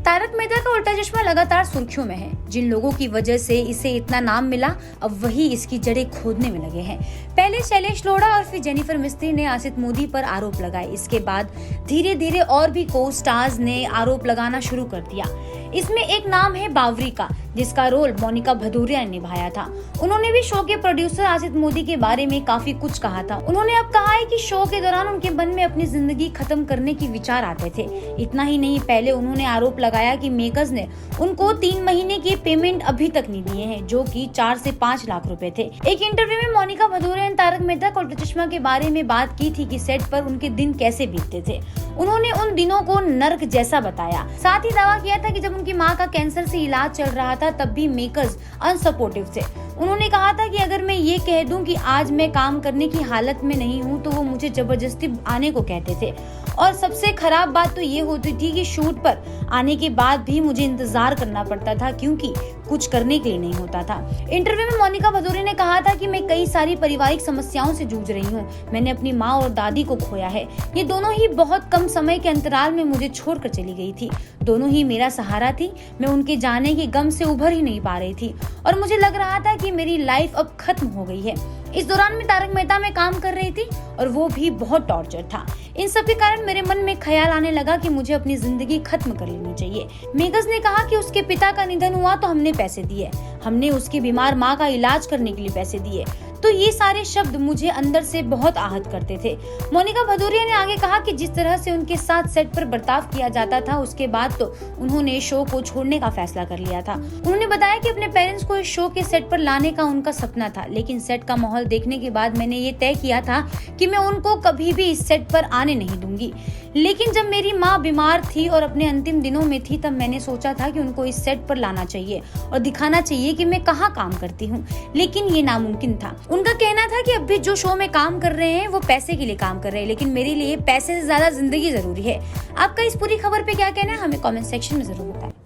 तारक मेहता का उल्टा चश्मा लगातार सुर्खियों में है। जिन लोगों की वजह से इसे इतना नाम मिला, अब वही इसकी जड़ें खोदने में लगे हैं। पहले शैलेश लोढ़ा और फिर जेनिफर मिस्त्री ने आसित मोदी पर आरोप लगाए। इसके बाद धीरे धीरे और भी को स्टार्स ने आरोप लगाना शुरू कर दिया। इसमें एक नाम है बावरी का, जिसका रोल मोनिका भदौरिया ने निभाया था। उन्होंने भी शो के प्रोड्यूसर आसित मोदी के बारे में काफी कुछ कहा था। उन्होंने अब कहा है कि शो के दौरान उनके मन में अपनी जिंदगी खत्म करने की विचार आते थे। इतना ही नहीं, पहले उन्होंने आरोप लगाया कि मेकर्स ने उनको 3 महीने की पेमेंट अभी तक नहीं दिए हैं, जो कि 4 से 5 लाख रुपए थे। एक इंटरव्यू में मोनिका भदौरिया ने तारक मेहता का उल्टा चश्मा के बारे में बात की थी कि सेट पर उनके दिन कैसे बीतते थे। उन्होंने उन दिनों को नर्क जैसा बताया। साथ ही दावा किया था कि जब उनकी मां का कैंसर से इलाज चल रहा था, तब भी मेकर्स अनसपोर्टिव थे। उन्होंने कहा था कि अगर मैं ये कह दूं कि आज मैं काम करने की हालत में नहीं हूं, तो वो मुझे जबरदस्ती आने को कहते थे। और सबसे खराब बात तो ये होती थी कि शूट पर आने के बाद भी मुझे इंतजार करना पड़ता था, क्योंकि कुछ करने के लिए नहीं होता था। इंटरव्यू में मोनिका भदौरिया ने कहा था कि मैं कई सारी पारिवारिक समस्याओं से जूझ रही हूँ। मैंने अपनी माँ और दादी को खोया है। ये दोनों ही बहुत कम समय के अंतराल में मुझे छोड़कर चली गई थी। दोनों ही मेरा सहारा थी। मैं उनके जाने के गम से उभर ही नहीं पा रही थी और मुझे लग रहा था कि मेरी लाइफ अब खत्म हो गई है। इस दौरान मैं तारक मेहता में काम कर रही थी और वो भी बहुत टॉर्चर था। इन सब के कारण मेरे मन में ख्याल आने लगा कि मुझे अपनी जिंदगी खत्म कर लेनी चाहिए। मेकर्स ने कहा कि उसके पिता का निधन हुआ तो हमने पैसे दिए, हमने उसकी बीमार माँ का इलाज करने के लिए पैसे दिए। तो ये सारे शब्द मुझे अंदर से बहुत आहत करते थे। मोनिका भदौरिया ने आगे कहा कि जिस तरह से उनके साथ सेट पर बर्ताव किया जाता था, उसके बाद तो उन्होंने शो को छोड़ने का फैसला कर लिया था। उन्होंने बताया कि अपने पेरेंट्स को इस शो के सेट पर लाने का उनका सपना था, लेकिन सेट का माहौल देखने के बाद मैंने ये तय किया था कि मैं उनको कभी भी इस सेट पर आने नहीं दूंगी। लेकिन जब मेरी माँ बीमार थी और अपने अंतिम दिनों में थी, तब मैंने सोचा था कि उनको इस सेट पर लाना चाहिए और दिखाना चाहिए कि मैं कहाँ काम करती हूँ, लेकिन ये नामुमकिन था। उनका कहना था कि अब भी जो शो में काम कर रहे हैं वो पैसे के लिए काम कर रहे हैं, लेकिन मेरे लिए पैसे से ज्यादा जिंदगी जरूरी है। आपका इस पूरी खबर पे क्या कहना है, हमें कमेंट सेक्शन में जरूर बताएं।